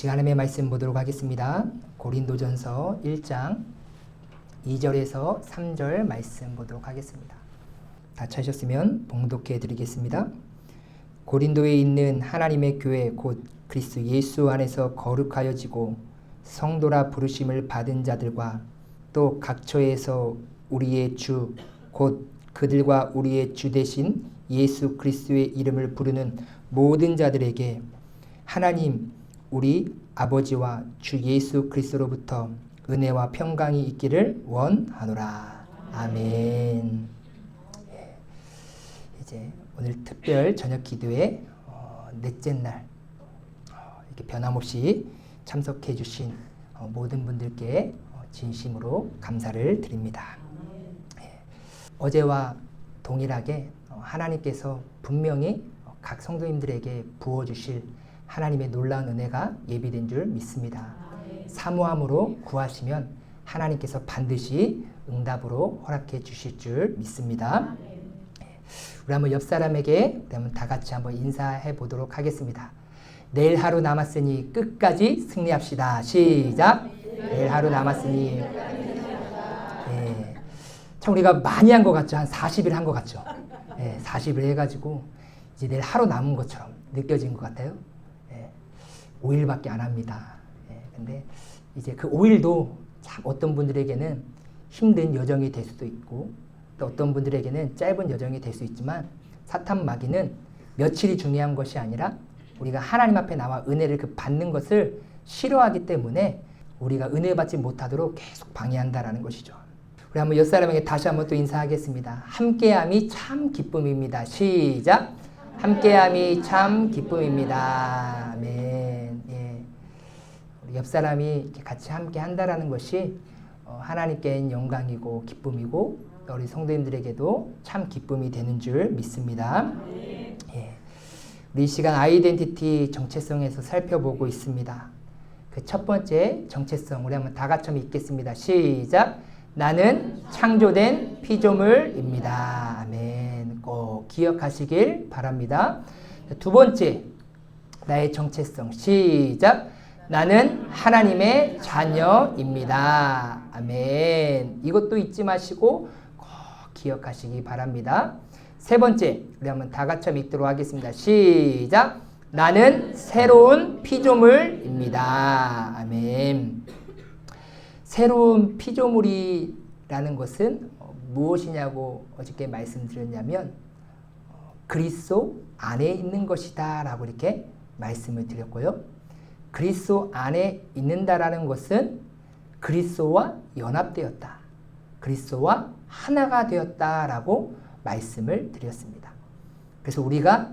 같이 하나님의 말씀 보도록 하겠습니다. 고린도전서 1장 2절에서 3절 말씀 보도록 하겠습니다. 다 찾으셨으면 봉독해 드리겠습니다. 고린도에 있는 하나님의 교회 곧 그리스도 예수 안에서 거룩하여지고 성도라 부르심을 받은 자들과 또 각처에서 우리의 주 곧 그들과 우리의 주 되신 예수 그리스도의 이름을 부르는 모든 자들에게 하나님 우리 아버지와 주 예수 그리스도로부터 은혜와 평강이 있기를 원하노라. 아멘. 이제 오늘 특별 저녁 기도회 넷째 날 이렇게 변함없이 참석해 주신 모든 분들께 진심으로 감사를 드립니다. 어제와 동일하게 하나님께서 분명히 각 성도님들에게 부어주실 하나님의 놀라운 은혜가 예비된 줄 믿습니다. 사모함으로 구하시면 하나님께서 반드시 응답으로 허락해 주실 줄 믿습니다. 우리 한번 옆 사람에게 그러면 다 같이 한번 인사해 보도록 하겠습니다. 내일 하루 남았으니 끝까지 승리합시다. 시작. 내일 하루 남았으니. 참 우리가 많이 한 것 같죠? 한 40일 한 것 같죠? 40일 해가지고 이제 내일 하루 남은 것처럼 느껴진 것 같아요. 5일밖에 안 합니다. 근데 이제 그 5일도 참 어떤 분들에게는 힘든 여정이 될 수도 있고 또 어떤 분들에게는 짧은 여정이 될 수 있지만 사탄 마귀는 며칠이 중요한 것이 아니라 우리가 하나님 앞에 나와 은혜를 받는 것을 싫어하기 때문에 우리가 은혜 받지 못하도록 계속 방해한다라는 것이죠. 우리 한번 옆 사람에게 다시 한번 또 인사하겠습니다. 함께함이 참 기쁨입니다. 시작. 함께함이 참 기쁨입니다. 아멘. 우리 옆 사람이 이렇게 같이 함께 한다라는 것이 하나님께는 영광이고 기쁨이고 우리 성도님들에게도 참 기쁨이 되는 줄 믿습니다. 우리 이 시간 아이덴티티 정체성에서 살펴보고 있습니다. 그 첫 번째 정체성 우리 한번 다 같이 한번 읽겠습니다. 시작. 나는 창조된 피조물입니다. 아멘. 꼭 기억하시길 바랍니다. 두 번째 나의 정체성 시작. 나는 하나님의 자녀입니다. 아멘. 이것도 잊지 마시고 꼭 기억하시기 바랍니다. 세 번째 우리 한번 다 같이 읽도록 하겠습니다. 시작. 나는 새로운 피조물입니다. 아멘. 새로운 피조물이라는 것은 무엇이냐고 어저께 말씀드렸냐면 그리스도 안에 있는 것이다 라고 이렇게 말씀을 드렸고요. 그리스도 안에 있는다라는 것은 그리스도와 연합되었다. 그리스도와 하나가 되었다라고 말씀을 드렸습니다. 그래서 우리가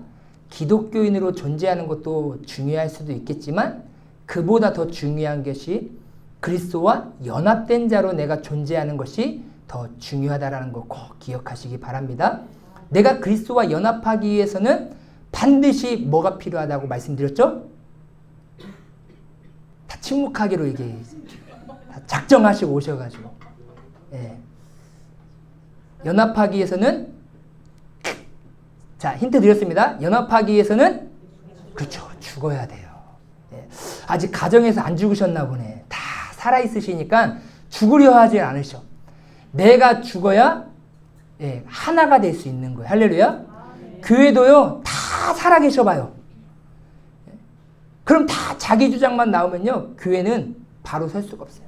기독교인으로 존재하는 것도 중요할 수도 있겠지만 그보다 더 중요한 것이 그리스도와 연합된 자로 내가 존재하는 것이 더 중요하다는 거 꼭 기억하시기 바랍니다. 내가 그리스도와 연합하기 위해서는 반드시 뭐가 필요하다고 말씀드렸죠? 다 침묵하기로 이게 다 작정하시고 오셔가지고 연합하기 위해서는 자 힌트 드렸습니다. 연합하기 위해서는 그렇죠. 죽어야 돼요. 아직 가정에서 안 죽으셨나 보네. 다 살아있으시니까 죽으려 하지 않으셔. 내가 죽어야 하나가 될 수 있는 거예요. 할렐루야. 교회도요. 다 살아계셔 봐요. 그럼 다 자기 주장만 나오면요. 교회는 바로 설 수가 없어요.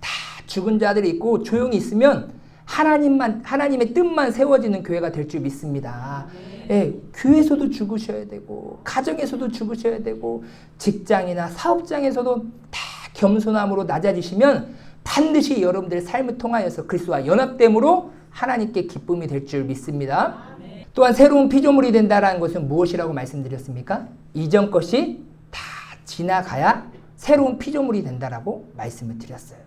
다 죽은 자들이 있고 조용히 있으면 하나님의 뜻만 세워지는 교회가 될 줄 믿습니다. 교회에서도 죽으셔야 되고 가정에서도 죽으셔야 되고 직장이나 사업장에서도 다 겸손함으로 낮아지시면 반드시 여러분들의 삶을 통하여서 그리스도와 연합됨으로 하나님께 기쁨이 될 줄 믿습니다. 또한 새로운 피조물이 된다는 것은 무엇이라고 말씀드렸습니까? 이전 것이 다 지나가야 새로운 피조물이 된다라고 말씀을 드렸어요.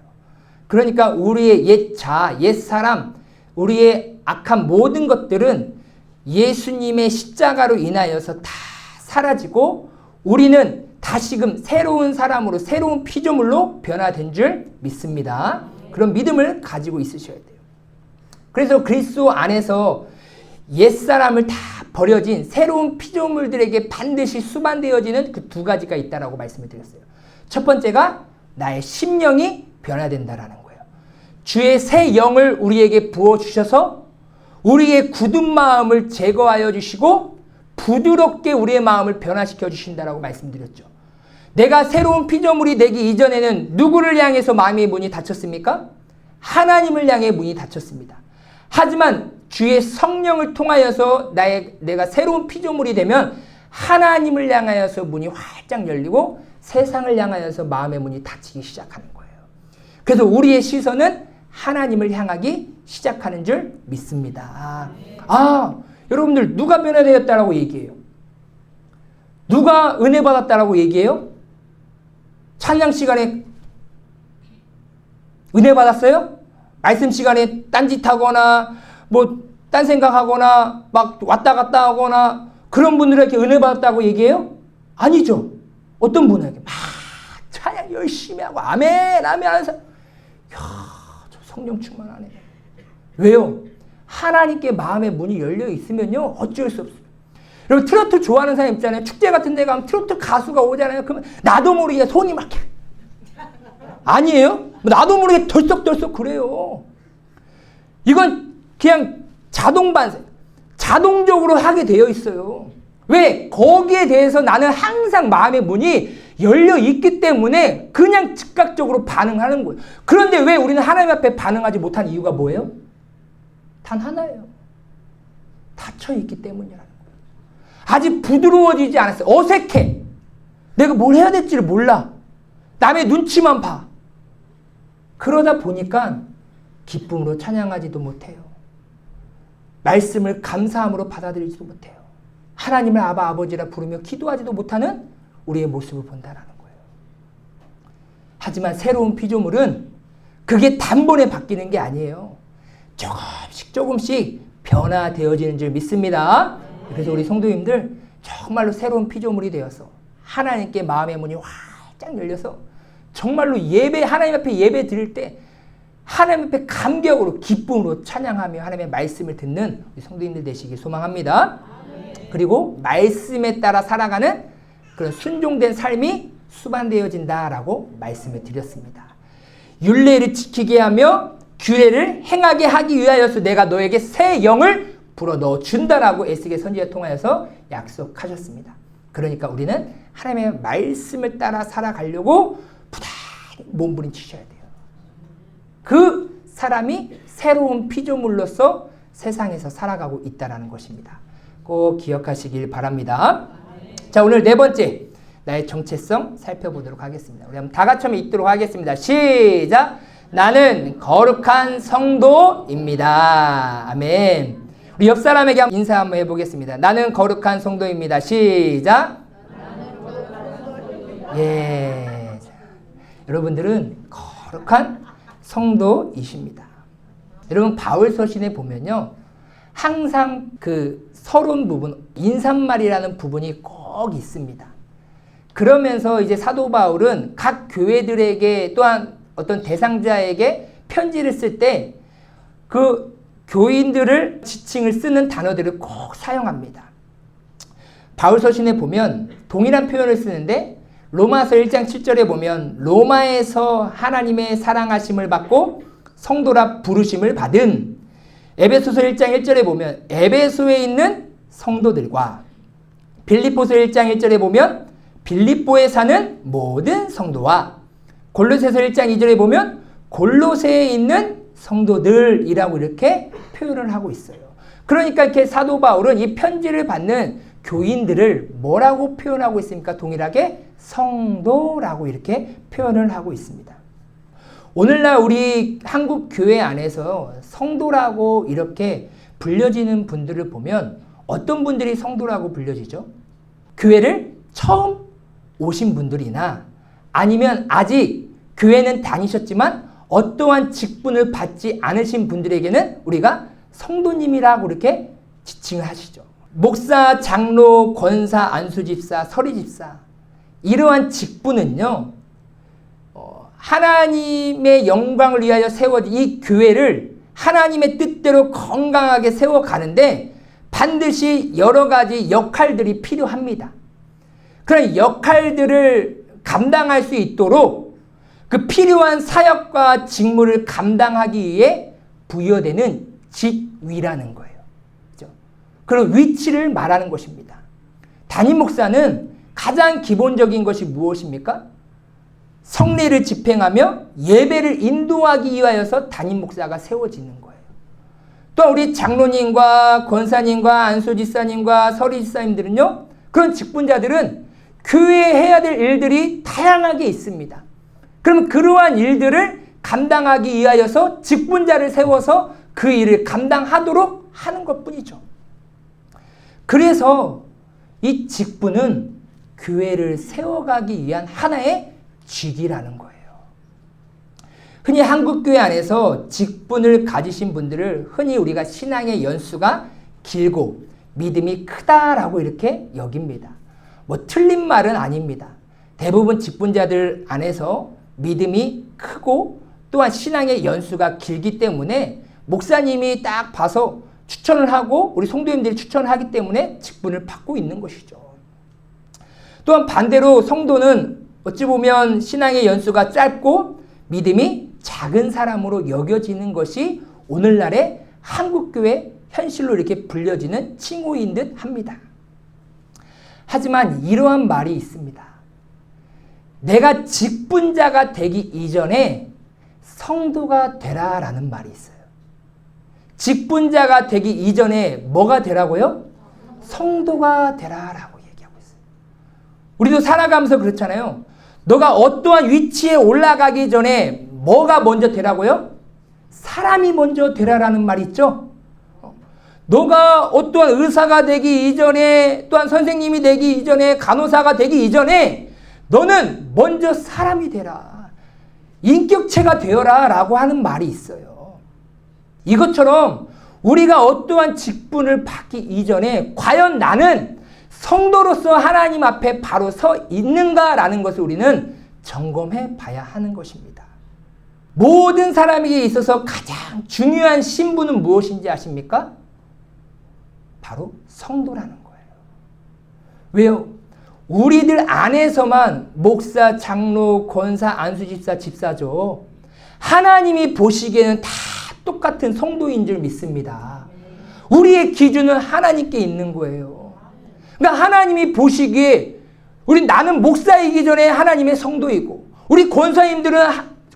그러니까 우리의 옛 자아, 옛 사람, 우리의 악한 모든 것들은 예수님의 십자가로 인하여서 다 사라지고 우리는 다시금 새로운 사람으로 새로운 피조물로 변화된 줄 믿습니다. 그런 믿음을 가지고 있으셔야 돼요. 그래서 그리스도 안에서 옛사람을 다 버려진 새로운 피조물들에게 반드시 수반되어지는 그 두 가지가 있다라고 말씀을 드렸어요. 첫 번째가 나의 심령이 변화된다라는 거예요. 주의 새 영을 우리에게 부어주셔서 우리의 굳은 마음을 제거하여 주시고 부드럽게 우리의 마음을 변화시켜 주신다라고 말씀드렸죠. 내가 새로운 피조물이 되기 이전에는 누구를 향해서 마음의 문이 닫혔습니까? 하나님을 향해 문이 닫혔습니다. 하지만 주의 성령을 통하여서 내가 새로운 피조물이 되면 하나님을 향하여서 문이 활짝 열리고 세상을 향하여서 마음의 문이 닫히기 시작하는 거예요. 그래서 우리의 시선은 하나님을 향하기 시작하는 줄 믿습니다. 여러분들 누가 변화되었다라고 얘기해요? 누가 은혜 받았다라고 얘기해요? 찬양 시간에 은혜 받았어요? 말씀 시간에 딴짓하거나 딴 생각하거나 막 왔다 갔다 하거나 그런 분들에게 은혜 받았다고 얘기해요? 아니죠. 어떤 분에게 막 찬양 열심히 하고 아멘 아멘 하는 사람, 저 성령 충만하네. 왜요? 하나님께 마음의 문이 열려 있으면요 어쩔 수 없어요. 여러분 트로트 좋아하는 사람 있잖아요. 축제 같은 데 가면 트로트 가수가 오잖아요. 그러면 나도 모르게 손이 막 아니에요? 나도 모르게 덜썩덜썩 그래요. 이건 그냥 자동 반사, 자동적으로 하게 되어 있어요. 왜? 거기에 대해서 나는 항상 마음의 문이 열려 있기 때문에 그냥 즉각적으로 반응하는 거예요. 그런데 왜 우리는 하나님 앞에 반응하지 못한 이유가 뭐예요? 단 하나예요. 닫혀 있기 때문이라는 거예요. 아직 부드러워지지 않았어요. 어색해. 내가 뭘 해야 될지를 몰라. 남의 눈치만 봐. 그러다 보니까 기쁨으로 찬양하지도 못해요. 말씀을 감사함으로 받아들이지도 못해요. 하나님을 아바 아버지라 부르며 기도하지도 못하는 우리의 모습을 본다라는 거예요. 하지만 새로운 피조물은 그게 단번에 바뀌는 게 아니에요. 조금씩 변화되어지는 줄 믿습니다. 그래서 우리 성도님들 정말로 새로운 피조물이 되어서 하나님께 마음의 문이 활짝 열려서 정말로 하나님 앞에 예배 드릴 때 하나님 앞에 감격으로 기쁨으로 찬양하며 하나님의 말씀을 듣는 우리 성도님들 되시길 소망합니다. 그리고 말씀에 따라 살아가는 그런 순종된 삶이 수반되어진다라고 말씀을 드렸습니다. 율례를 지키게 하며 규례를 행하게 하기 위하여서 내가 너에게 새 영을 불어넣어 준다라고 에스겔 선지자를 통하여서 약속하셨습니다. 그러니까 우리는 하나님의 말씀을 따라 살아가려고 부단히 몸부림치셔야 돼요. 그 사람이 새로운 피조물로서 세상에서 살아가고 있다는 것입니다. 꼭 기억하시길 바랍니다. 자, 오늘 네 번째 나의 정체성 살펴보도록 하겠습니다. 우리 한번 다 같이 한번 읽도록 하겠습니다. 시작! 나는 거룩한 성도입니다. 아멘. 우리 옆 사람에게 한번 인사 한번 해보겠습니다. 나는 거룩한 성도입니다. 시작! 예. 여러분들은 거룩한 성도이십니다. 여러분 바울 서신에 보면요. 항상 그 서론 부분, 인사말이라는 부분이 꼭 있습니다. 그러면서 이제 사도 바울은 각 교회들에게 또한 어떤 대상자에게 편지를 쓸 때 그 교인들을 지칭을 쓰는 단어들을 꼭 사용합니다. 바울 서신에 보면 동일한 표현을 쓰는데 로마서 1장 7절에 보면 로마에서 하나님의 사랑하심을 받고 성도라 부르심을 받은, 에베소서 1장 1절에 보면 에베소에 있는 성도들과 빌립보서 1장 1절에 보면 빌립보에 사는 모든 성도와 골로새서 1장 2절에 보면 골로새에 있는 성도들이라고 이렇게 표현을 하고 있어요. 그러니까 이렇게 사도 바울은 이 편지를 받는 교인들을 뭐라고 표현하고 있습니까? 동일하게 성도라고 이렇게 표현을 하고 있습니다. 오늘날 우리 한국 교회 안에서 성도라고 이렇게 불려지는 분들을 보면 어떤 분들이 성도라고 불려지죠? 교회를 처음 오신 분들이나 아니면 아직 교회는 다니셨지만 어떠한 직분을 받지 않으신 분들에게는 우리가 성도님이라고 이렇게 지칭을 하시죠. 목사, 장로, 권사, 안수집사, 서리집사, 이러한 직분은요, 하나님의 영광을 위하여 세워진 이 교회를 하나님의 뜻대로 건강하게 세워가는데 반드시 여러 가지 역할들이 필요합니다. 그런 역할들을 감당할 수 있도록 그 필요한 사역과 직무를 감당하기 위해 부여되는 직위라는 거예요. 그렇죠? 그런 위치를 말하는 것입니다. 담임 목사는 가장 기본적인 것이 무엇입니까? 성례를 집행하며 예배를 인도하기 위하여서 담임 목사가 세워지는 거예요. 또 우리 장로님과 권사님과 안수지사님과 서리지사님들은요, 그런 직분자들은 교회에 해야 될 일들이 다양하게 있습니다. 그럼 그러한 일들을 감당하기 위하여서 직분자를 세워서 그 일을 감당하도록 하는 것뿐이죠. 그래서 이 직분은 교회를 세워가기 위한 하나의 직이라는 거예요. 흔히 한국교회 안에서 직분을 가지신 분들을 흔히 우리가 신앙의 연수가 길고 믿음이 크다라고 이렇게 여깁니다. 뭐 틀린 말은 아닙니다. 대부분 직분자들 안에서 믿음이 크고 또한 신앙의 연수가 길기 때문에 목사님이 딱 봐서 추천을 하고 우리 성도님들이 추천을 하기 때문에 직분을 받고 있는 것이죠. 또한 반대로 성도는 어찌 보면 신앙의 연수가 짧고 믿음이 작은 사람으로 여겨지는 것이 오늘날의 한국교회 현실로 이렇게 불려지는 칭호인 듯 합니다. 하지만 이러한 말이 있습니다. 내가 직분자가 되기 이전에 성도가 되라라는 말이 있어요. 직분자가 되기 이전에 뭐가 되라고요? 성도가 되라라고 얘기하고 있어요. 우리도 살아가면서 그렇잖아요. 너가 어떠한 위치에 올라가기 전에 뭐가 먼저 되라고요? 사람이 먼저 되라라는 말이 있죠. 너가 어떠한 의사가 되기 이전에 또한 선생님이 되기 이전에 간호사가 되기 이전에 너는 먼저 사람이 되라. 인격체가 되어라 라고 하는 말이 있어요. 이것처럼 우리가 어떠한 직분을 받기 이전에 과연 나는 성도로서 하나님 앞에 바로 서 있는가라는 것을 우리는 점검해 봐야 하는 것입니다. 모든 사람에게 있어서 가장 중요한 신분은 무엇인지 아십니까? 바로 성도라는 거예요. 왜요? 우리들 안에서만 목사, 장로, 권사, 안수집사, 집사죠. 하나님이 보시기에는 다 똑같은 성도인 줄 믿습니다. 우리의 기준은 하나님께 있는 거예요. 그러니까 하나님이 보시기에 나는 목사이기 전에 하나님의 성도이고 우리 권사님들은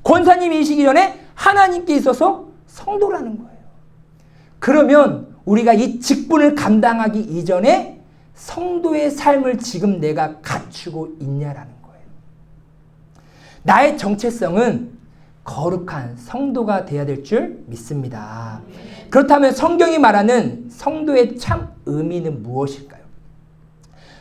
권사님이시기 전에 하나님께 있어서 성도라는 거예요. 그러면 우리가 이 직분을 감당하기 이전에 성도의 삶을 지금 내가 갖추고 있냐라는 거예요. 나의 정체성은 거룩한 성도가 되어야 될 줄 믿습니다. 그렇다면 성경이 말하는 성도의 참 의미는 무엇일까요?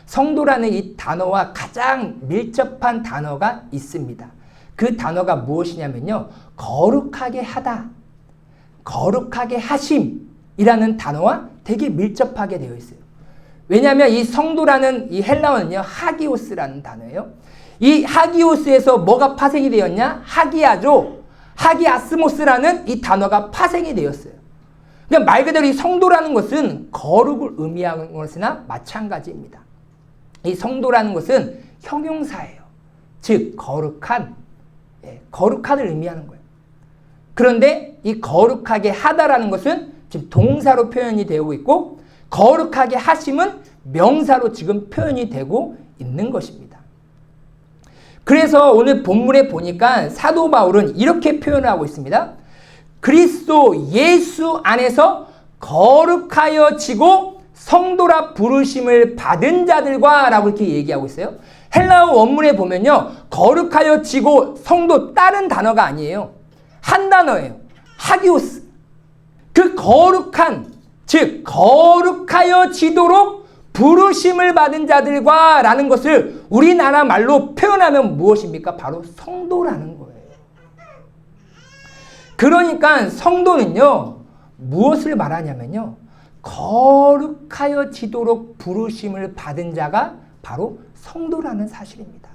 성도라는 이 단어와 가장 밀접한 단어가 있습니다. 그 단어가 무엇이냐면요. 거룩하게 하다, 거룩하게 하심이라는 단어와 되게 밀접하게 되어 있어요. 왜냐하면 이 성도라는 이 헬라어는요. 하기오스라는 단어예요. 이 하기오스에서 뭐가 파생이 되었냐? 하기아죠. 하기아스모스라는 이 단어가 파생이 되었어요. 그러니까 말 그대로 이 성도라는 것은 거룩을 의미하는 것이나 마찬가지입니다. 이 성도라는 것은 형용사예요. 즉 거룩한, 거룩한을 의미하는 거예요. 그런데 이 거룩하게 하다라는 것은 지금 동사로 표현이 되고 있고 거룩하게 하심은 명사로 지금 표현이 되고 있는 것입니다. 그래서 오늘 본문에 보니까 사도 바울은 이렇게 표현하고 있습니다. 그리스도 예수 안에서 거룩하여지고 성도라 부르심을 받은 자들과 라고 이렇게 얘기하고 있어요. 헬라어 원문에 보면요. 거룩하여지고 성도 다른 단어가 아니에요. 한 단어예요. 하기오스. 그 거룩한, 즉 거룩하여지도록 부르심을 받은 자들과 라는 것을 우리나라 말로 표현하면 무엇입니까? 바로 성도라는 거예요. 그러니까 성도는요. 무엇을 말하냐면요. 거룩하여지도록 부르심을 받은 자가 바로 성도라는 사실입니다.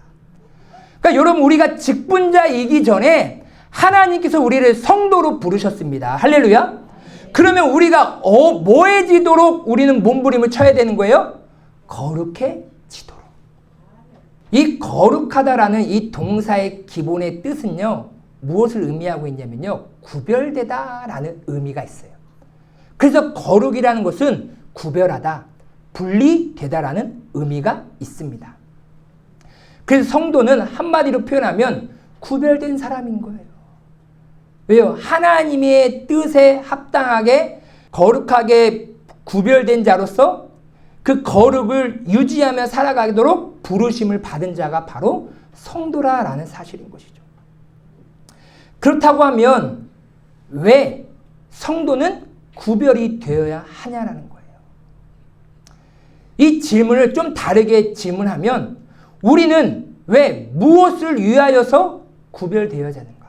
그러니까 여러분 우리가 직분자이기 전에 하나님께서 우리를 성도로 부르셨습니다. 할렐루야. 그러면 우리가 뭐해지도록 우리는 몸부림을 쳐야 되는 거예요? 거룩해지도록. 이 거룩하다라는 이 동사의 기본의 뜻은요, 무엇을 의미하고 있냐면요, 구별되다라는 의미가 있어요. 그래서 거룩이라는 것은 구별하다, 분리되다라는 의미가 있습니다. 그래서 성도는 한마디로 표현하면 구별된 사람인 거예요. 왜요? 하나님의 뜻에 합당하게 거룩하게 구별된 자로서 그 거룩을 유지하며 살아가도록 부르심을 받은 자가 바로 성도라라는 사실인 것이죠. 그렇다고 하면 왜 성도는 구별이 되어야 하냐라는 거예요. 이 질문을 좀 다르게 질문하면 우리는 왜 무엇을 위하여서 구별되어야 하는가?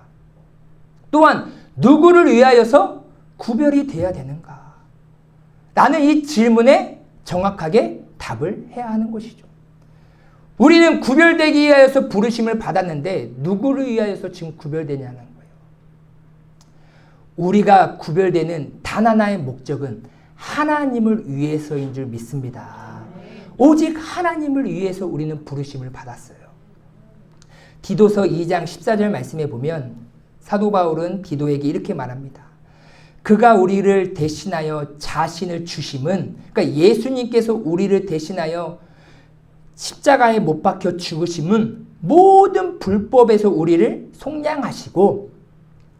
또한 누구를 위하여서 구별이 되어야 되는가? 라는 이 질문에 정확하게 답을 해야 하는 것이죠. 우리는 구별되기 위하여서 부르심을 받았는데 누구를 위하여서 지금 구별되냐는 거예요. 우리가 구별되는 단 하나의 목적은 하나님을 위해서인 줄 믿습니다. 오직 하나님을 위해서 우리는 부르심을 받았어요. 디도서 2장 14절 말씀에 보면 사도 바울은 디도에게 이렇게 말합니다. 그가 우리를 대신하여 자신을 주심은, 그러니까 예수님께서 우리를 대신하여 십자가에 못 박혀 죽으심은 모든 불법에서 우리를 속량하시고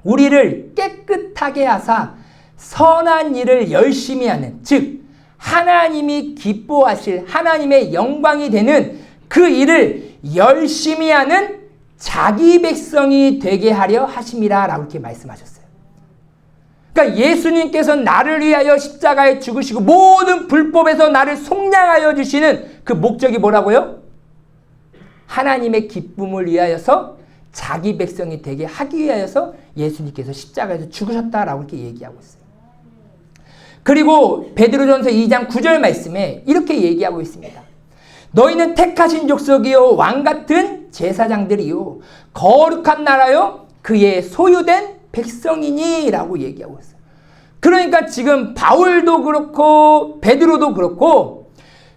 우리를 깨끗하게 하사 선한 일을 열심히 하는, 즉 하나님이 기뻐하실 하나님의 영광이 되는 그 일을 열심히 하는 자기 백성이 되게 하려 하심이라 라고 이렇게 말씀하셨어요. 그러니까 예수님께서 나를 위하여 십자가에 죽으시고 모든 불법에서 나를 속량하여 주시는 그 목적이 뭐라고요? 하나님의 기쁨을 위하여서 자기 백성이 되게 하기 위하여서 예수님께서 십자가에서 죽으셨다라고 이렇게 얘기하고 있어요. 그리고 베드로전서 2장 9절 말씀에 이렇게 얘기하고 있습니다. 너희는 택하신 족속이요 왕같은 제사장들이요 거룩한 나라요 그의 소유된 백성이니 라고 얘기하고 있어요. 그러니까 지금 바울도 그렇고 베드로도 그렇고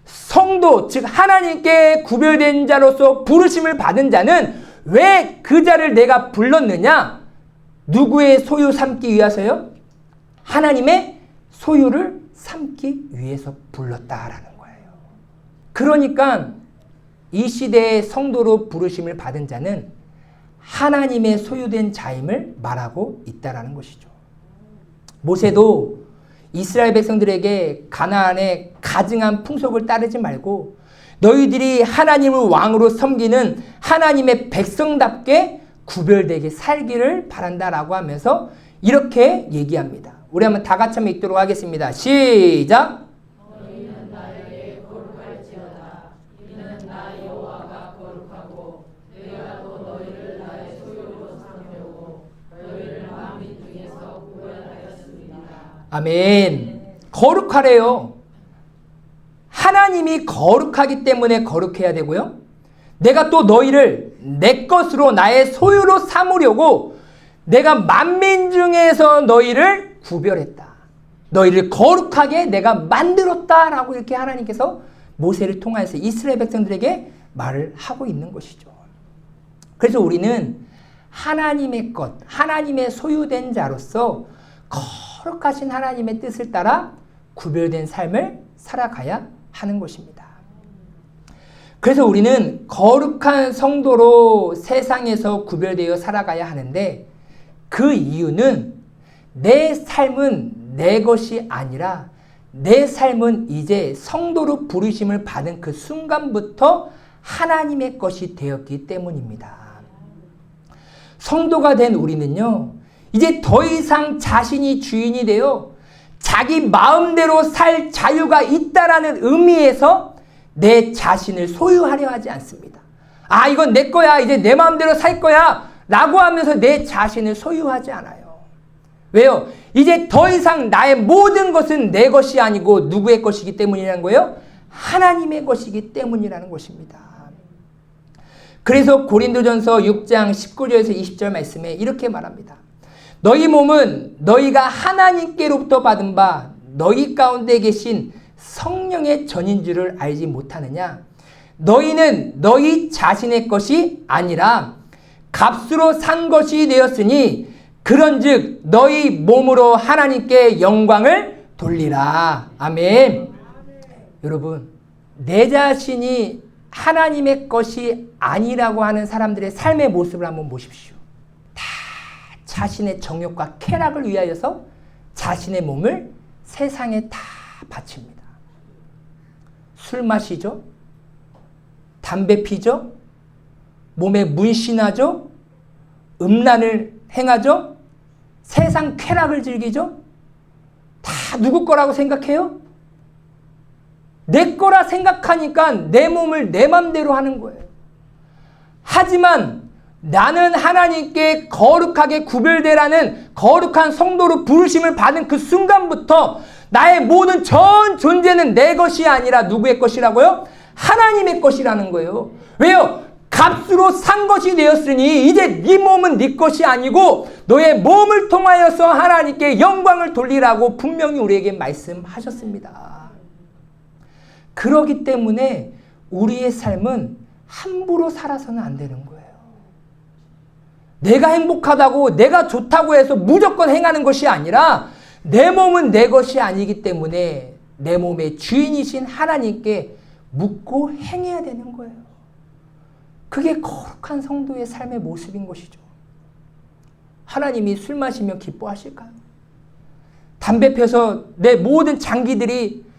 성도, 즉 하나님께 구별된 자로서 부르심을 받은 자는 왜 그 자를 내가 불렀느냐? 누구의 소유 삼기 위해서요? 하나님의 소유를 삼기 위해서 불렀다라는 거예요. 그러니까 이 시대의 성도로 부르심을 받은 자는 하나님의 소유된 자임을 말하고 있다라는 것이죠. 모세도 이스라엘 백성들에게 가나안의 가증한 풍속을 따르지 말고 너희들이 하나님을 왕으로 섬기는 하나님의 백성답게 구별되게 살기를 바란다라고 하면서 이렇게 얘기합니다. 우리 한번 다 같이 한번 읽도록 하겠습니다. 시작! 너희는 나에게 거룩할지어다. 이는 나 여호와가 거룩하고 내가 또 너희를 나의 소유로 삼으려고 너희를 만민 중에서 구별하였습니다. 아멘. 거룩하래요. 하나님이 거룩하기 때문에 거룩해야 되고요. 내가 또 너희를 내 것으로 나의 소유로 삼으려고 내가 만민 중에서 너희를 구별했다. 너희를 거룩하게 내가 만들었다라고 이렇게 하나님께서 모세를 통해서 이스라엘 백성들에게 말을 하고 있는 것이죠. 그래서 우리는 하나님의 것, 하나님의 소유된 자로서 거룩하신 하나님의 뜻을 따라 구별된 삶을 살아가야 하는 것입니다. 그래서 우리는 거룩한 성도로 세상에서 구별되어 살아가야 하는데 그 이유는 내 삶은 내 것이 아니라 내 삶은 이제 성도로 부르심을 받은 그 순간부터 하나님의 것이 되었기 때문입니다. 성도가 된 우리는요, 이제 더 이상 자신이 주인이 되어 자기 마음대로 살 자유가 있다라는 의미에서 내 자신을 소유하려 하지 않습니다. 아, 이건 내 거야. 이제 내 마음대로 살 거야. 라고 하면서 내 자신을 소유하지 않아요. 왜요? 이제 더 이상 나의 모든 것은 내 것이 아니고 누구의 것이기 때문이라는 거예요? 하나님의 것이기 때문이라는 것입니다. 그래서 고린도전서 6장 19절에서 20절 말씀에 이렇게 말합니다. 너희 몸은 너희가 하나님께로부터 받은 바 너희 가운데 계신 성령의 전인 줄을 알지 못하느냐? 너희는 너희 자신의 것이 아니라 값으로 산 것이 되었으니 그런즉 너희 몸으로 하나님께 영광을 돌리라. 아멘. 여러분, 내 자신이 하나님의 것이 아니라고 하는 사람들의 삶의 모습을 한번 보십시오. 다 자신의 정욕과 쾌락을 위하여서 자신의 몸을 세상에 다 바칩니다. 술 마시죠? 담배 피죠? 몸에 문신하죠? 음란을 행하죠? 세상 쾌락을 즐기죠? 다 누구 거라고 생각해요? 내 거라 생각하니까 내 몸을 내 맘대로 하는 거예요. 하지만 나는 하나님께 거룩하게 구별되라는 거룩한 성도로 부르심을 받은 그 순간부터 나의 모든 전 존재는 내 것이 아니라 누구의 것이라고요? 하나님의 것이라는 거예요. 왜요? 값으로 산 것이 되었으니 이제 네 몸은 네 것이 아니고 너의 몸을 통하여서 하나님께 영광을 돌리라고 분명히 우리에게 말씀하셨습니다. 그렇기 때문에 우리의 삶은 함부로 살아서는 안 되는 거예요. 내가 행복하다고 내가 좋다고 해서 무조건 행하는 것이 아니라 내 몸은 내 것이 아니기 때문에 내 몸의 주인이신 하나님께 묻고 행해야 되는 거예요. 그게 거룩한 성도의 삶의 모습인 것이죠. 하나님이 술 마시면 기뻐하실까요? 담배 펴서 내 모든 장기들이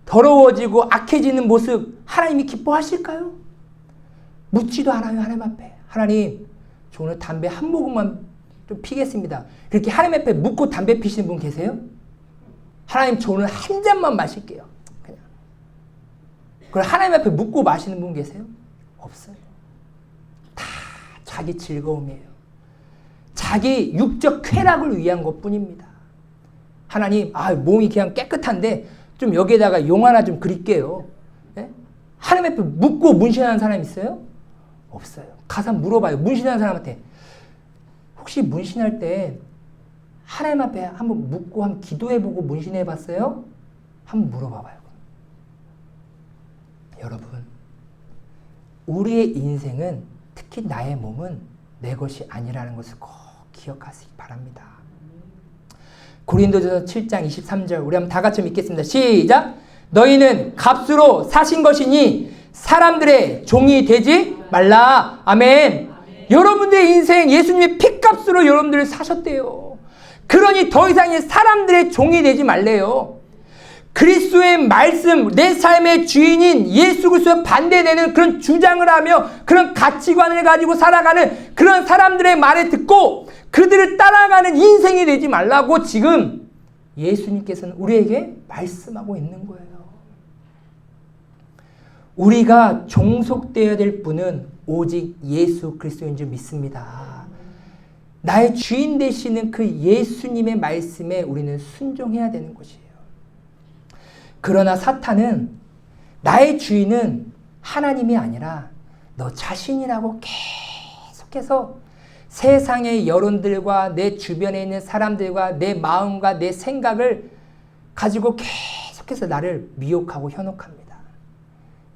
더러워지고 악해지는 모습 하나님이 기뻐하실까요? 묻지도 않아요. 하나님 앞에. 하나님, 저 오늘 담배 한 모금만 좀 피겠습니다. 그렇게 하나님 앞에 묻고 담배 피시는 분 계세요? 하나님, 저 오늘 한 잔만 마실게요. 그냥. 그럼 하나님 앞에 묻고 마시는 분 계세요? 없어요. 다 자기 즐거움이에요. 자기 육적 쾌락을 위한 것뿐입니다. 하나님, 몸이 그냥 깨끗한데 좀 여기에다가 용 하나 좀 그릴게요. 네? 하나님 앞에 묻고 문신하는 사람 있어요? 없어요. 가서 물어봐요. 문신하는 사람한테. 혹시 문신할 때 하나님 앞에 한번 묻고 한번 기도해보고 문신해봤어요? 한번 물어봐봐요. 여러분, 우리의 인생은 특히 나의 몸은 내 것이 아니라는 것을 꼭 기억하시기 바랍니다. 고린도전서 7장 23절 우리 한번 다 같이 읽겠습니다. 시작! 너희는 값으로 사신 것이니 사람들의 종이 되지 말라. 아멘. 여러분들의 인생 예수님의 피값으로 여러분들을 사셨대요. 그러니 더 이상의 사람들의 종이 되지 말래요. 그리스도의 말씀, 내 삶의 주인인 예수 그리스도에 반대되는 그런 주장을 하며 그런 가치관을 가지고 살아가는 그런 사람들의 말을 듣고 그들을 따라가는 인생이 되지 말라고 지금 예수님께서는 우리에게 말씀하고 있는 거예요. 우리가 종속되어야 될 분은 오직 예수 그리스도인 줄 믿습니다. 나의 주인 되시는 그 예수님의 말씀에 우리는 순종해야 되는 것이에요. 그러나 사탄은 나의 주인은 하나님이 아니라 너 자신이라고 계속해서 세상의 여론들과 내 주변에 있는 사람들과 내 마음과 내 생각을 가지고 계속해서 나를 미혹하고 현혹합니다.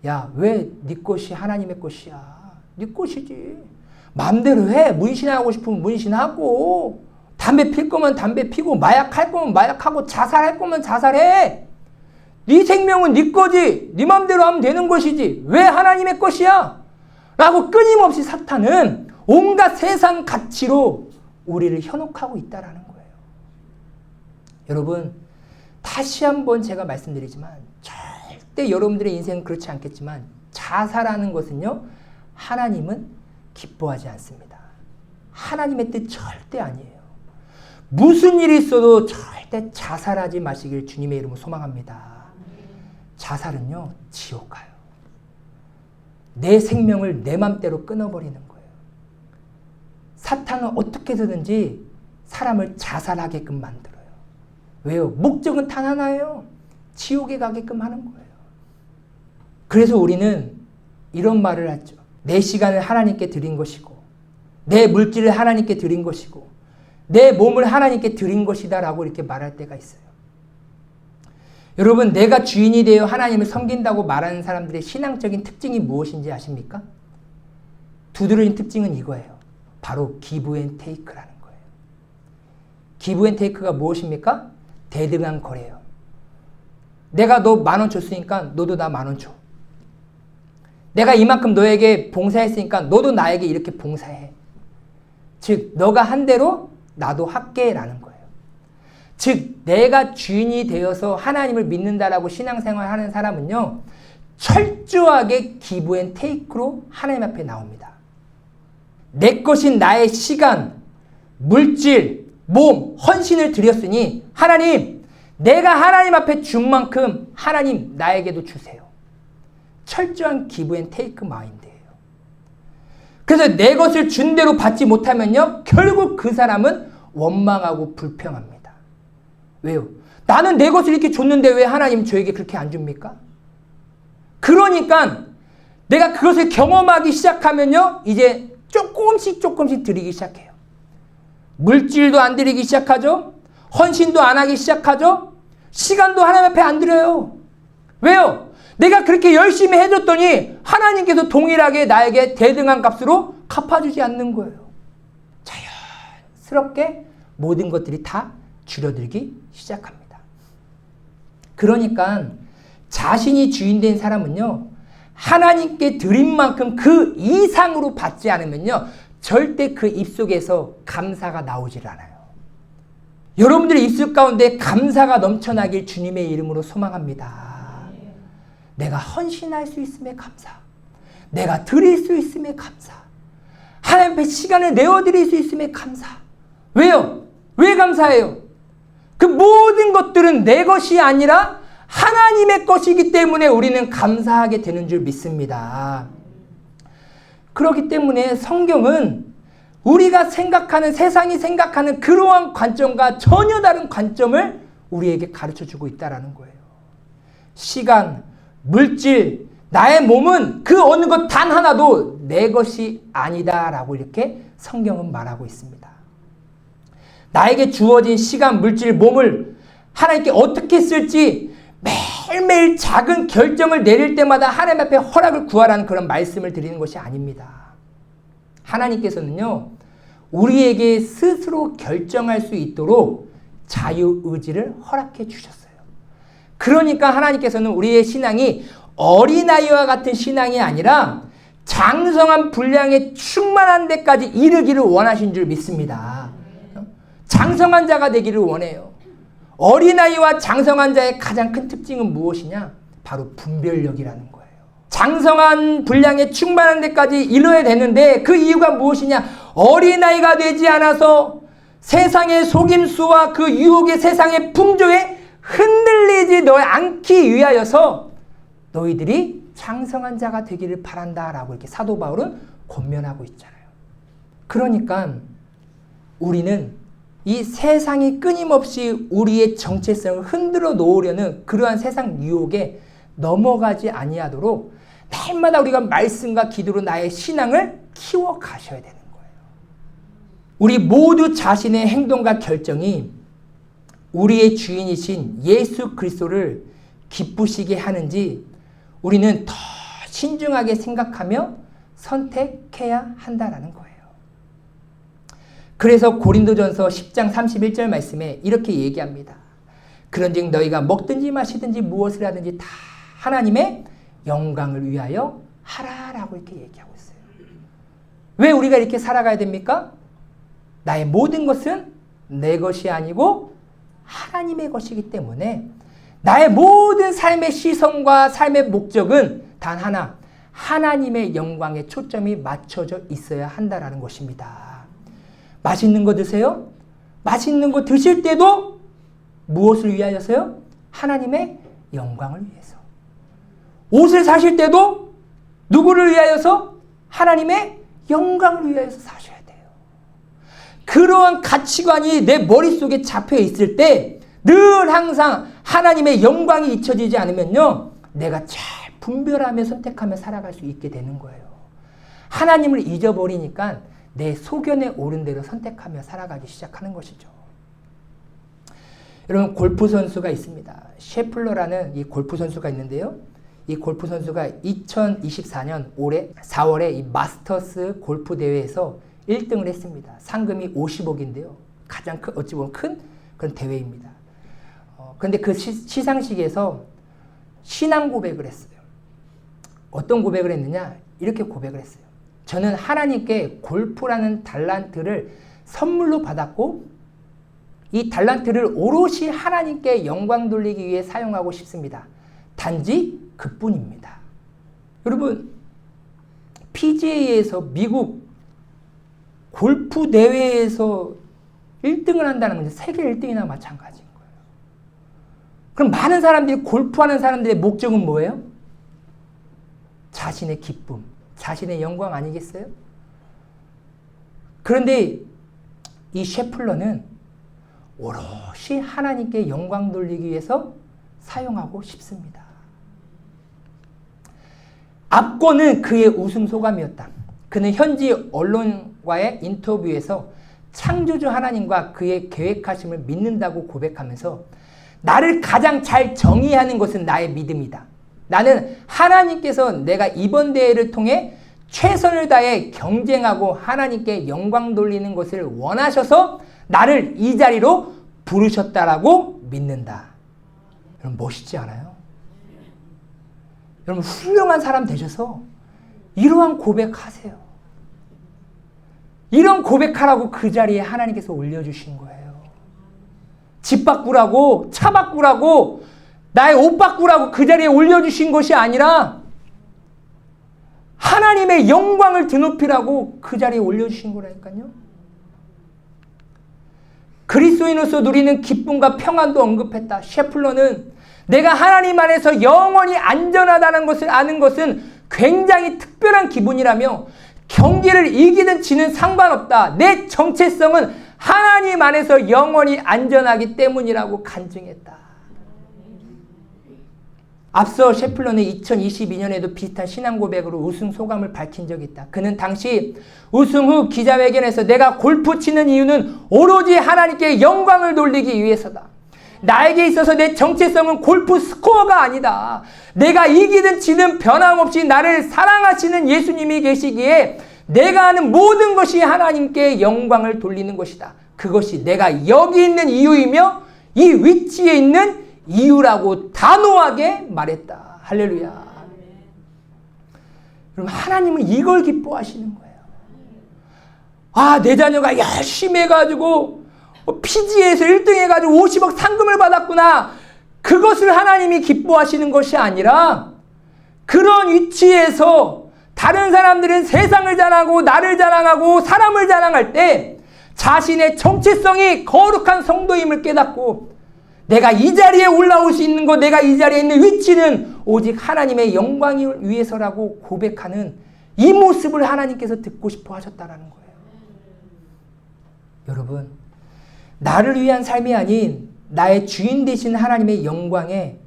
야, 왜 네 것이 하나님의 것이야? 네 것이지. 마음대로 해. 문신하고 싶으면 문신하고, 담배 필 거면 담배 피고, 마약할 거면 마약하고, 자살할 거면 자살해. 네 생명은 네 거지. 네 마음대로 하면 되는 것이지. 왜 하나님의 것이야? 라고 끊임없이 사탄은 온갖 세상 가치로 우리를 현혹하고 있다라는 거예요. 여러분, 다시 한번 제가 말씀드리지만 절대 여러분들의 인생은 그렇지 않겠지만 자살하는 것은요, 하나님은 기뻐하지 않습니다. 하나님의 뜻 절대 아니에요. 무슨 일이 있어도 절대 자살하지 마시길 주님의 이름으로 소망합니다. 자살은요, 지옥 가요. 내 생명을 내 맘대로 끊어버리는 거예요. 사탄은 어떻게 해서든지 사람을 자살하게끔 만들어요. 왜요? 목적은 단 하나예요. 지옥에 가게끔 하는 거예요. 그래서 우리는 이런 말을 하죠. 내 시간을 하나님께 드린 것이고, 내 물질을 하나님께 드린 것이고, 내 몸을 하나님께 드린 것이다 라고 이렇게 말할 때가 있어요. 여러분, 내가 주인이 되어 하나님을 섬긴다고 말하는 사람들의 신앙적인 특징이 무엇인지 아십니까? 두드러진 특징은 이거예요. 바로 기브 앤 테이크라는 거예요. 기브 앤 테이크가 무엇입니까? 대등한 거래예요. 내가 너 10,000원 줬으니까 너도 나 10,000원 줘. 내가 이만큼 너에게 봉사했으니까 너도 나에게 이렇게 봉사해. 즉 너가 한 대로 나도 할게라는 거예요. 즉 내가 주인이 되어서 하나님을 믿는다라고 신앙생활하는 사람은요, 철저하게 기브 앤 테이크로 하나님 앞에 나옵니다. 내 것인 나의 시간, 물질, 몸, 헌신을 드렸으니 하나님, 내가 하나님 앞에 준 만큼 하나님 나에게도 주세요. 철저한 기브 앤 테이크 마인드예요. 그래서 내 것을 준 대로 받지 못하면요, 결국 그 사람은 원망하고 불평합니다. 왜요? 나는 내 것을 이렇게 줬는데 왜 하나님 저에게 그렇게 안 줍니까? 그러니까 내가 그것을 경험하기 시작하면요, 이제 조금씩 드리기 시작해요. 물질도 안 드리기 시작하죠. 헌신도 안 하기 시작하죠. 시간도 하나님 앞에 안 드려요. 왜요? 내가 그렇게 열심히 해줬더니 하나님께서 동일하게 나에게 대등한 값으로 갚아주지 않는 거예요. 자연스럽게 모든 것들이 다 줄어들기 시작합니다. 그러니까 자신이 주인된 사람은요, 하나님께 드린 만큼 그 이상으로 받지 않으면요, 절대 그 입속에서 감사가 나오질 않아요. 여러분들의 입술 가운데 감사가 넘쳐나길 주님의 이름으로 소망합니다. 내가 헌신할 수 있음에 감사. 내가 드릴 수 있음에 감사. 하나님 앞에 시간을 내어드릴 수 있음에 감사. 왜요? 왜 감사해요? 그 모든 것들은 내 것이 아니라 하나님의 것이기 때문에 우리는 감사하게 되는 줄 믿습니다. 그렇기 때문에 성경은 우리가 생각하는, 세상이 생각하는 그러한 관점과 전혀 다른 관점을 우리에게 가르쳐주고 있다는 거예요. 시간, 물질, 나의 몸은 그 어느 것 단 하나도 내 것이 아니다라고 이렇게 성경은 말하고 있습니다. 나에게 주어진 시간, 물질, 몸을 하나님께 어떻게 쓸지 매일매일 작은 결정을 내릴 때마다 하나님 앞에 허락을 구하라는 그런 말씀을 드리는 것이 아닙니다. 하나님께서는요, 우리에게 스스로 결정할 수 있도록 자유의지를 허락해 주셨어요. 그러니까 하나님께서는 우리의 신앙이 어린아이와 같은 신앙이 아니라 장성한 분량에 충만한 데까지 이르기를 원하신 줄 믿습니다. 장성한 자가 되기를 원해요. 어린아이와 장성한 자의 가장 큰 특징은 무엇이냐? 바로 분별력이라는 거예요. 장성한 분량에 충만한 데까지 이르러야 되는데 그 이유가 무엇이냐? 어린아이가 되지 않아서 세상의 속임수와 그 유혹의 세상의 풍조에 흔들리지 않기 위하여서 너희들이 장성한 자가 되기를 바란다라고 이렇게 사도 바울은 권면하고 있잖아요. 그러니까 우리는 이 세상이 끊임없이 우리의 정체성을 흔들어 놓으려는 그러한 세상 유혹에 넘어가지 아니하도록 날마다 우리가 말씀과 기도로 나의 신앙을 키워 가셔야 되는 거예요. 우리 모두 자신의 행동과 결정이 우리의 주인이신 예수 그리스도를 기쁘시게 하는지 우리는 더 신중하게 생각하며 선택해야 한다는 거예요. 그래서 고린도전서 10장 31절 말씀에 이렇게 얘기합니다. 그런즉 너희가 먹든지 마시든지 무엇을 하든지 다 하나님의 영광을 위하여 하라라고 이렇게 얘기하고 있어요. 왜 우리가 이렇게 살아가야 됩니까? 나의 모든 것은 내 것이 아니고 하나님의 것이기 때문에 나의 모든 삶의 시선과 삶의 목적은 단 하나, 하나님의 영광에 초점이 맞춰져 있어야 한다는 것입니다. 맛있는 거 드세요? 맛있는 거 드실 때도 무엇을 위하여서요? 하나님의 영광을 위해서. 옷을 사실 때도 누구를 위하여서? 하나님의 영광을 위하여서 사셔야 돼요. 그러한 가치관이 내 머릿속에 잡혀 있을 때 늘 항상 하나님의 영광이 잊혀지지 않으면요, 내가 잘 분별하며 선택하며 살아갈 수 있게 되는 거예요. 하나님을 잊어버리니까 내 소견에 옳은 대로 선택하며 살아가기 시작하는 것이죠. 여러분 골프 선수가 있습니다. 셰플러라는 이 골프 선수가 있는데요. 이 골프 선수가 2024년 올해 4월에 이 마스터스 골프 대회에서 1등을 했습니다. 상금이 50억인데요. 가장 큰, 어찌 보면 큰 그런 대회입니다. 그런데 그 시상식에서 신앙 고백을 했어요. 어떤 고백을 했느냐? 이렇게 고백을 했어요. 저는 하나님께 골프라는 달란트를 선물로 받았고 이 달란트를 오롯이 하나님께 영광 돌리기 위해 사용하고 싶습니다. 단지 그뿐입니다. 여러분, PGA에서 미국 골프 대회에서 1등을 한다는 건 세계 1등이나 마찬가지인 거예요. 그럼 많은 사람들이 골프하는 사람들의 목적은 뭐예요? 자신의 기쁨, 자신의 영광 아니겠어요? 그런데 이 셰플러는 오롯이 하나님께 영광 돌리기 위해서 사용하고 싶습니다. 압권은 그의 우승 소감이었다. 그는 현지 언론과의 인터뷰에서 창조주 하나님과 그의 계획하심을 믿는다고 고백하면서 나를 가장 잘 정의하는 것은 나의 믿음이다. 나는 하나님께서 내가 이번 대회를 통해 최선을 다해 경쟁하고 하나님께 영광 돌리는 것을 원하셔서 나를 이 자리로 부르셨다라고 믿는다. 여러분 멋있지 않아요? 여러분 훌륭한 사람 되셔서 이러한 고백하세요. 이런 고백하라고 그 자리에 하나님께서 올려주신 거예요. 집 바꾸라고, 차 바꾸라고, 나의 옷 바꾸라고 그 자리에 올려주신 것이 아니라 하나님의 영광을 드높이라고 그 자리에 올려주신 거라니까요. 그리스도인으로서 누리는 기쁨과 평안도 언급했다. 셰플러는 내가 하나님 안에서 영원히 안전하다는 것을 아는 것은 굉장히 특별한 기분이라며 경기를 이기든 지는 상관없다. 내 정체성은 하나님 안에서 영원히 안전하기 때문이라고 간증했다. 앞서 셰플러는 2022년에도 비슷한 신앙 고백으로 우승 소감을 밝힌 적이 있다. 그는 당시 우승 후 기자회견에서 내가 골프 치는 이유는 오로지 하나님께 영광을 돌리기 위해서다. 나에게 있어서 내 정체성은 골프 스코어가 아니다. 내가 이기든 지든 변함없이 나를 사랑하시는 예수님이 계시기에 내가 하는 모든 것이 하나님께 영광을 돌리는 것이다. 그것이 내가 여기 있는 이유이며 이 위치에 있는 이유라고 단호하게 말했다. 할렐루야. 여러분 하나님은 이걸 기뻐하시는 거예요. 아, 내 자녀가 열심히 해가지고 PGA에서 1등 해가지고 50억 상금을 받았구나. 그것을 하나님이 기뻐하시는 것이 아니라 그런 위치에서 다른 사람들은 세상을 자랑하고 나를 자랑하고 사람을 자랑할 때 자신의 정체성이 거룩한 성도임을 깨닫고 내가 이 자리에 올라올 수 있는 것, 내가 이 자리에 있는 위치는 오직 하나님의 영광을 위해서라고 고백하는 이 모습을 하나님께서 듣고 싶어 하셨다는 거예요. 여러분, 나를 위한 삶이 아닌 나의 주인 되신 하나님의 영광에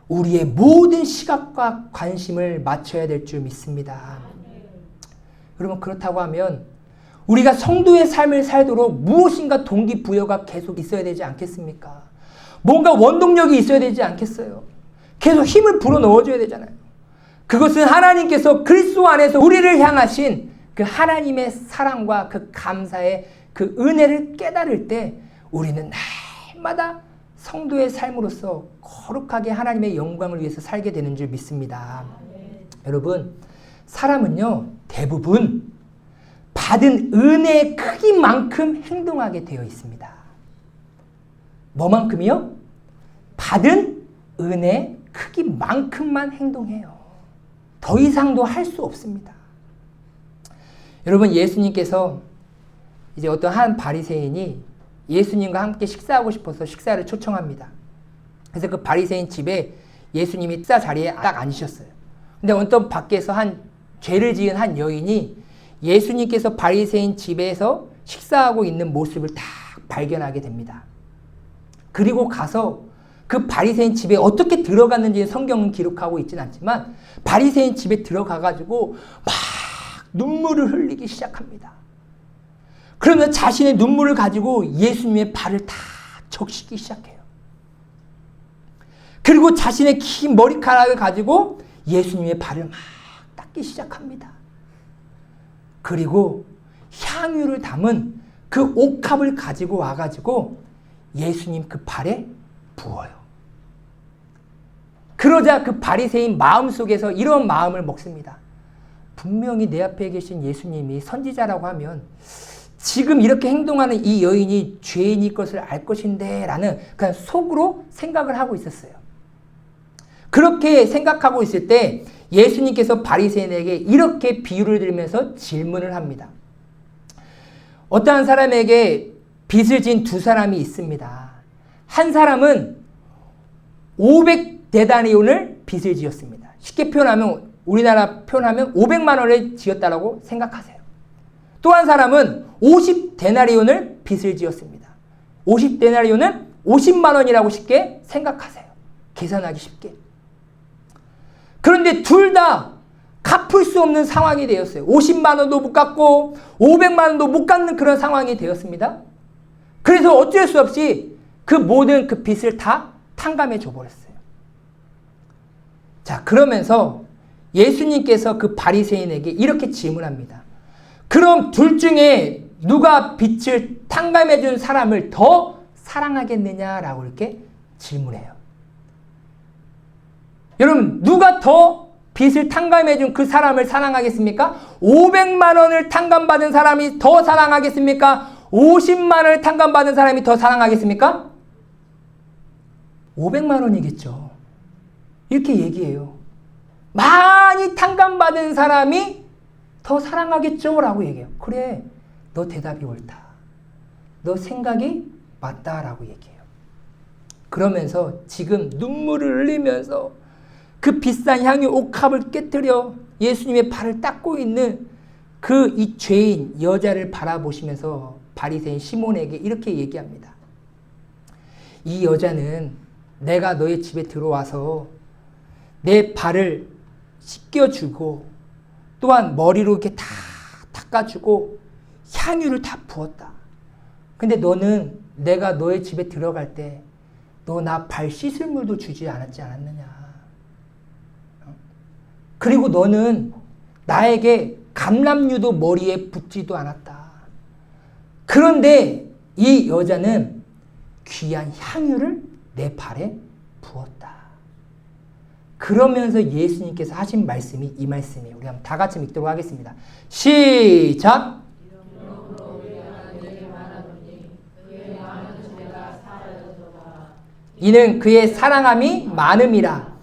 우리의 모든 시각과 관심을 맞춰야 될 줄 믿습니다. 여러분 그렇다고 하면 우리가 성도의 삶을 살도록 무엇인가 동기부여가 계속 있어야 되지 않겠습니까? 뭔가 원동력이 있어야 되지 않겠어요? 계속 힘을 불어넣어줘야 되잖아요. 그것은 하나님께서 그리스도 안에서 우리를 향하신 그 하나님의 사랑과 그 감사의 그 은혜를 깨달을 때 우리는 날마다 성도의 삶으로서 거룩하게 하나님의 영광을 위해서 살게 되는 줄 믿습니다. 여러분, 사람은요, 대부분 받은 은혜의 크기만큼 행동하게 되어 있습니다. 뭐만큼이요? 받은 은혜의 크기만큼만 행동해요. 더 이상도 할 수 없습니다. 여러분, 예수님께서 이제 어떤 한 바리새인이 예수님과 함께 식사하고 싶어서 식사를 초청합니다. 그래서 그 바리새인 집에 예수님이 식사 자리에 딱 앉으셨어요. 근데 어떤 밖에서 한 죄를 지은 한 여인이 예수님께서 바리새인 집에서 식사하고 있는 모습을 딱 발견하게 됩니다. 그리고 가서 그 바리새인 집에 어떻게 들어갔는지 성경은 기록하고 있진 않지만 바리새인 집에 들어가가지고 막 눈물을 흘리기 시작합니다. 그러면 자신의 눈물을 가지고 예수님의 발을 다 적시기 시작해요. 그리고 자신의 긴 머리카락을 가지고 예수님의 발을 막 닦기 시작합니다. 그리고 향유를 담은 그 옥합을 가지고 와가지고 예수님 그 발에 부어요. 그러자 그 바리새인 마음속에서 이런 마음을 먹습니다. 분명히 내 앞에 계신 예수님이 선지자라고 하면 지금 이렇게 행동하는 이 여인이 죄인일 것을 알 것인데 라는 그냥 속으로 생각을 하고 있었어요. 그렇게 생각하고 있을 때 예수님께서 바리새인에게 이렇게 비유를 들면서 질문을 합니다. 어떠한 사람에게 빚을 진 두 사람이 있습니다. 한 사람은 500데나리온을 빚을 지었습니다. 쉽게 표현하면 우리나라 표현하면 500만 원을 지었다라고 생각하세요. 또 한 사람은 50데나리온을 빚을 지었습니다. 50데나리온은 50만 원이라고 쉽게 생각하세요. 계산하기 쉽게. 그런데 둘 다 갚을 수 없는 상황이 되었어요. 50만 원도 못 갚고 500만 원도 못 갚는 그런 상황이 되었습니다. 그래서 어쩔 수 없이 그 모든 그 빚을 다 탕감해 줘버렸어요. 자, 그러면서 예수님께서 그 바리새인에게 이렇게 질문합니다. 그럼 둘 중에 누가 빚을 탕감해 준 사람을 더 사랑하겠느냐라고 이렇게 질문해요. 여러분, 누가 더 빚을 탕감해 준 그 사람을 사랑하겠습니까? 500만 원을 탕감받은 사람이 더 사랑하겠습니까? 50만 원을 탕감받은 사람이 더 사랑하겠습니까? 500만 원이겠죠. 이렇게 얘기해요. 많이 탕감받은 사람이 더 사랑하겠죠? 라고 얘기해요. 그래, 너 대답이 옳다. 너 생각이 맞다라고 얘기해요. 그러면서 지금 눈물을 흘리면서 그 비싼 향유 옥합을 깨뜨려 예수님의 발을 닦고 있는 그 이 죄인 여자를 바라보시면서 바리새인 시몬에게 이렇게 얘기합니다. 이 여자는 내가 너의 집에 들어와서 내 발을 씻겨주고 또한 머리로 이렇게 다 닦아주고 향유를 다 부었다. 근데 너는 내가 너의 집에 들어갈 때 너 나 발 씻을 물도 주지 않았느냐. 그리고 너는 나에게 감람유도 머리에 붓지도 않았다. 그런데 이 여자는 귀한 향유를 내 발에 부었다. 그러면서 예수님께서 하신 말씀이 이 말씀이에요. 우리 한번 다 같이 읽도록 하겠습니다. 시작! 이는 그의 사랑함이 많음이라.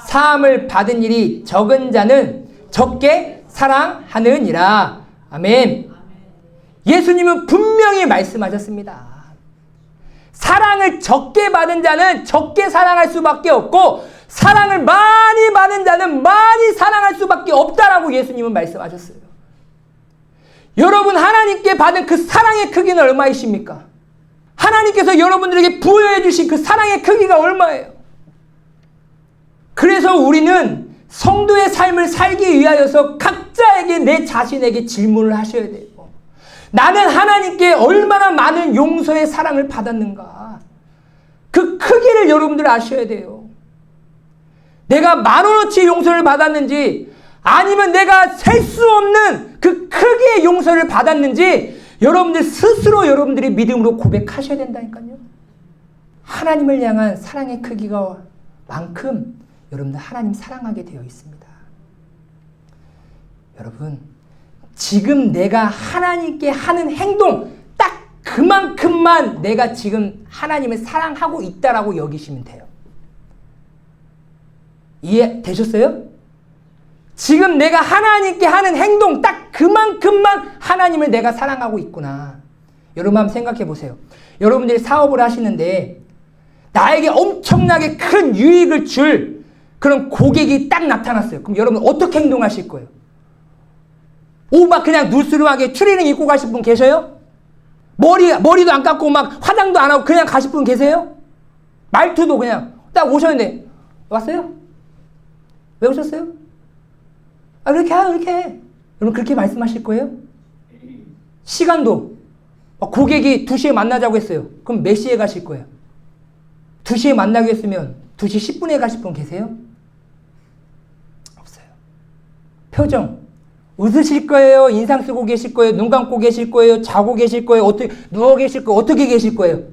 사함을 받은 일이 적은 자는 적게 사랑하느니라. 아멘. 예수님은 분명히 말씀하셨습니다. 사랑을 적게 받은 자는 적게 사랑할 수밖에 없고 사랑을 많이 받은 자는 많이 사랑할 수밖에 없다라고 예수님은 말씀하셨어요. 여러분, 하나님께 받은 그 사랑의 크기는 얼마이십니까? 하나님께서 여러분들에게 부여해 주신 그 사랑의 크기가 얼마예요? 그래서 우리는 성도의 삶을 살기 위하여서 각자에게 내 자신에게 질문을 하셔야 돼요. 나는 하나님께 얼마나 많은 용서의 사랑을 받았는가? 그 크기를 여러분들 아셔야 돼요. 내가 10,000원어치 용서를 받았는지 아니면 내가 셀 수 없는 그 크기의 용서를 받았는지 여러분들 스스로 여러분들이 믿음으로 고백하셔야 된다니까요. 하나님을 향한 사랑의 크기가 만큼 여러분들 하나님 사랑하게 되어 있습니다. 여러분, 지금 내가 하나님께 하는 행동 딱 그만큼만 내가 지금 하나님을 사랑하고 있다라고 여기시면 돼요. 이해되셨어요? 지금 내가 하나님께 하는 행동 딱 그만큼만 하나님을 내가 사랑하고 있구나. 여러분 한번 생각해 보세요. 여러분들이 사업을 하시는데 나에게 엄청나게 큰 유익을 줄 그런 고객이 딱 나타났어요. 그럼 여러분 어떻게 행동하실 거예요? 막 그냥 누스름하게 추리닝 입고 가실 분 계셔요? 머리도 안 감고 막 화장도 안 하고 그냥 가실 분 계세요? 말투도 그냥 딱 오셨는데 왔어요? 왜 오셨어요? 그렇게 해. 여러분 그렇게 말씀하실 거예요? 시간도 고객이 2시에 만나자고 했어요. 그럼 몇 시에 가실 거예요? 2시에 만나기로 했으면 2시 10분에 가실 분 계세요? 없어요. 표정. 웃으실 거예요? 인상 쓰고 계실 거예요? 눈 감고 계실 거예요? 자고 계실 거예요? 어떻게, 누워 계실 거예요? 어떻게 계실 거예요?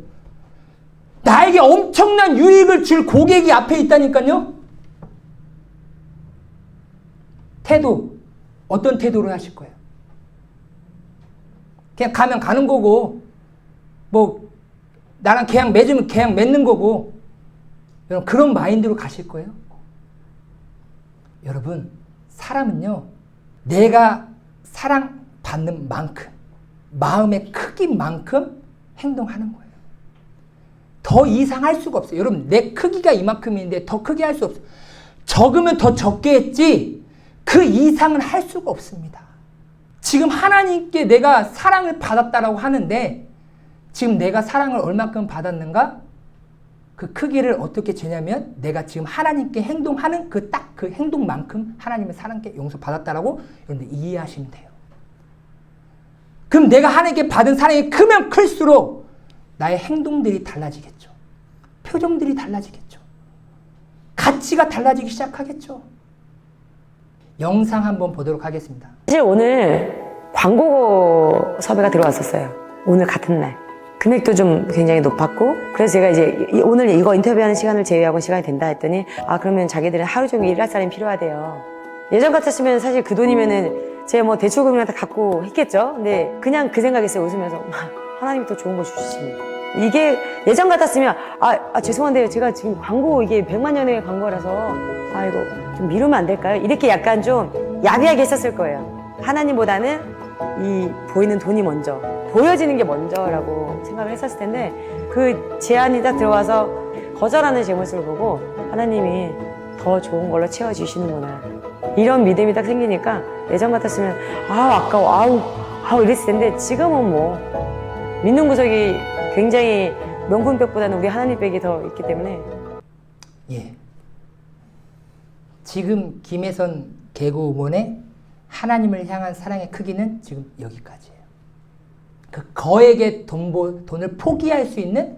나에게 엄청난 유익을 줄 고객이 앞에 있다니까요? 태도. 어떤 태도를 하실 거예요? 그냥 가면 가는 거고, 뭐, 나랑 계약 맺으면 계약 맺는 거고, 여러분, 그런 마인드로 가실 거예요? 여러분, 사람은요, 내가 사랑받는 만큼, 마음의 크기만큼 행동하는 거예요. 더 이상 할 수가 없어요. 여러분, 내 크기가 이만큼인데 더 크게 할 수 없어요. 적으면 더 적게 했지, 그 이상은 할 수가 없습니다. 지금 하나님께 내가 사랑을 받았다라고 하는데, 지금 내가 사랑을 얼마큼 받았는가? 그 크기를 어떻게 재냐면, 내가 지금 하나님께 행동하는 그 행동만큼 하나님의 사랑께 용서받았다라고 여러분들 이해하시면 돼요. 그럼 내가 하나님께 받은 사랑이 크면 클수록 나의 행동들이 달라지겠죠. 표정들이 달라지겠죠. 가치가 달라지기 시작하겠죠. 영상 한번 보도록 하겠습니다. 사실 오늘 광고 섭외가 들어왔었어요. 오늘 같은 날. 금액도 좀 굉장히 높았고, 그래서 제가 이제 오늘 이거 인터뷰하는 시간을 제외하고 시간이 된다 했더니, 그러면 자기들은 하루 종일 일할 사람이 필요하대요. 예전 같았으면 사실 그 돈이면은 제가 뭐 대출금이나 다 갖고 했겠죠. 근데 그냥 그 생각했어요. 웃으면서. 하나님이 더 좋은 거 주시지. 이게 예전 같았으면 죄송한데요. 제가 지금 광고 이게 100만 년의 광고라서 이거 좀 미루면 안 될까요? 이렇게 약간 좀 야비하게 했었을 거예요. 하나님보다는 이 보이는 돈이 먼저, 보여지는 게 먼저라고 생각을 했었을 텐데, 그 제안이 딱 들어와서 거절하는 제 모습을 보고 하나님이 더 좋은 걸로 채워주시는구나, 이런 믿음이 딱 생기니까, 예전 같았으면 아까워 이랬을 텐데, 지금은 뭐 믿는 구석이 굉장히 명분백보다는 우리 하나님 백이 더 있기 때문에. 예. 지금 김혜선 개그우먼의 하나님을 향한 사랑의 크기는 지금 여기까지예요. 그 거액의 돈을 포기할 수 있는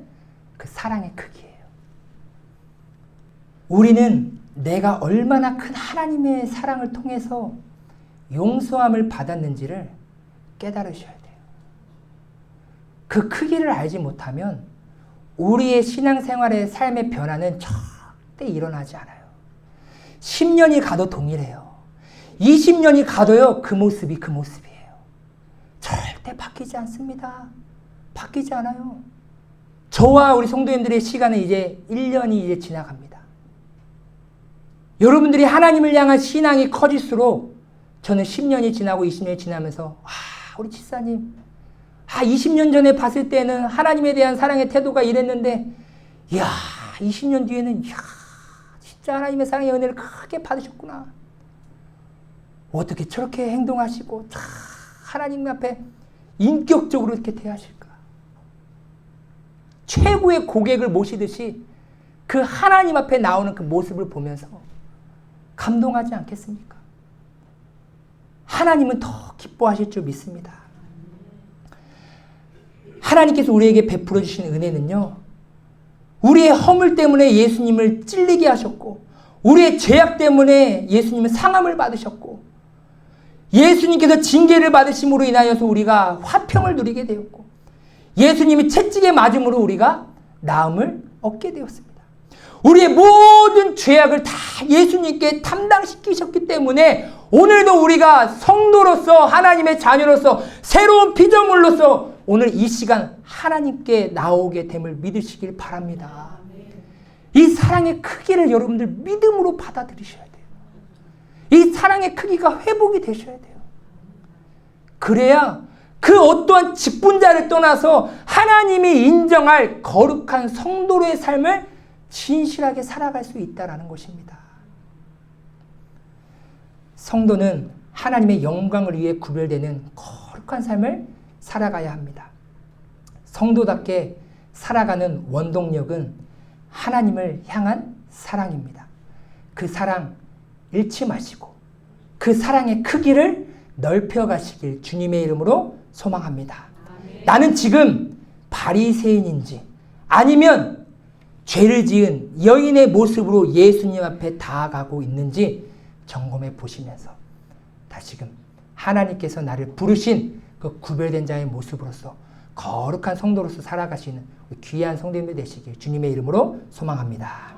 그 사랑의 크기예요. 우리는 내가 얼마나 큰 하나님의 사랑을 통해서 용서함을 받았는지를 깨달으셔야 돼요. 그 크기를 알지 못하면 우리의 신앙생활의 삶의 변화는 절대 일어나지 않아요. 10년이 가도 동일해요. 20년이 가도요, 그 모습이 그 모습이에요. 절대 바뀌지 않습니다. 바뀌지 않아요. 저와 우리 성도님들의 시간은 이제 1년이 이제 지나갑니다. 여러분들이 하나님을 향한 신앙이 커질수록 저는 10년이 지나고 20년이 지나면서 우리 집사님 20년 전에 봤을 때는 하나님에 대한 사랑의 태도가 이랬는데, 20년 뒤에는 진짜 하나님의 사랑의 은혜를 크게 받으셨구나. 어떻게 저렇게 행동하시고 하나님 앞에 인격적으로 이렇게 대하실까? 최고의 고객을 모시듯이 그 하나님 앞에 나오는 그 모습을 보면서 감동하지 않겠습니까? 하나님은 더 기뻐하실 줄 믿습니다. 하나님께서 우리에게 베풀어 주신 은혜는요, 우리의 허물 때문에 예수님을 찔리게 하셨고, 우리의 죄악 때문에 예수님은 상함을 받으셨고, 예수님께서 징계를 받으심으로 인하여서 우리가 화평을 누리게 되었고, 예수님이 채찍에 맞음으로 우리가 나음을 얻게 되었습니다. 우리의 모든 죄악을 다 예수님께 담당시키셨기 때문에 오늘도 우리가 성도로서, 하나님의 자녀로서, 새로운 피조물로서 오늘 이 시간 하나님께 나오게 됨을 믿으시길 바랍니다. 이 사랑의 크기를 여러분들 믿음으로 받아들이셔야 돼요. 이 사랑의 크기가 회복이 되셔야 돼요. 그래야 그 어떠한 직분자를 떠나서 하나님이 인정할 거룩한 성도로의 삶을 진실하게 살아갈 수 있다는 것입니다. 성도는 하나님의 영광을 위해 구별되는 거룩한 삶을 살아가야 합니다. 성도답게 살아가는 원동력은 하나님을 향한 사랑입니다. 그 사랑 잃지 마시고 그 사랑의 크기를 넓혀가시길 주님의 이름으로 소망합니다. 나는 지금 바리새인인지 아니면 죄를 지은 여인의 모습으로 예수님 앞에 다가가고 있는지 점검해 보시면서 다시금 하나님께서 나를 부르신 그 구별된 자의 모습으로서 거룩한 성도로서 살아가시는 귀한 성도님들 되시길 주님의 이름으로 소망합니다.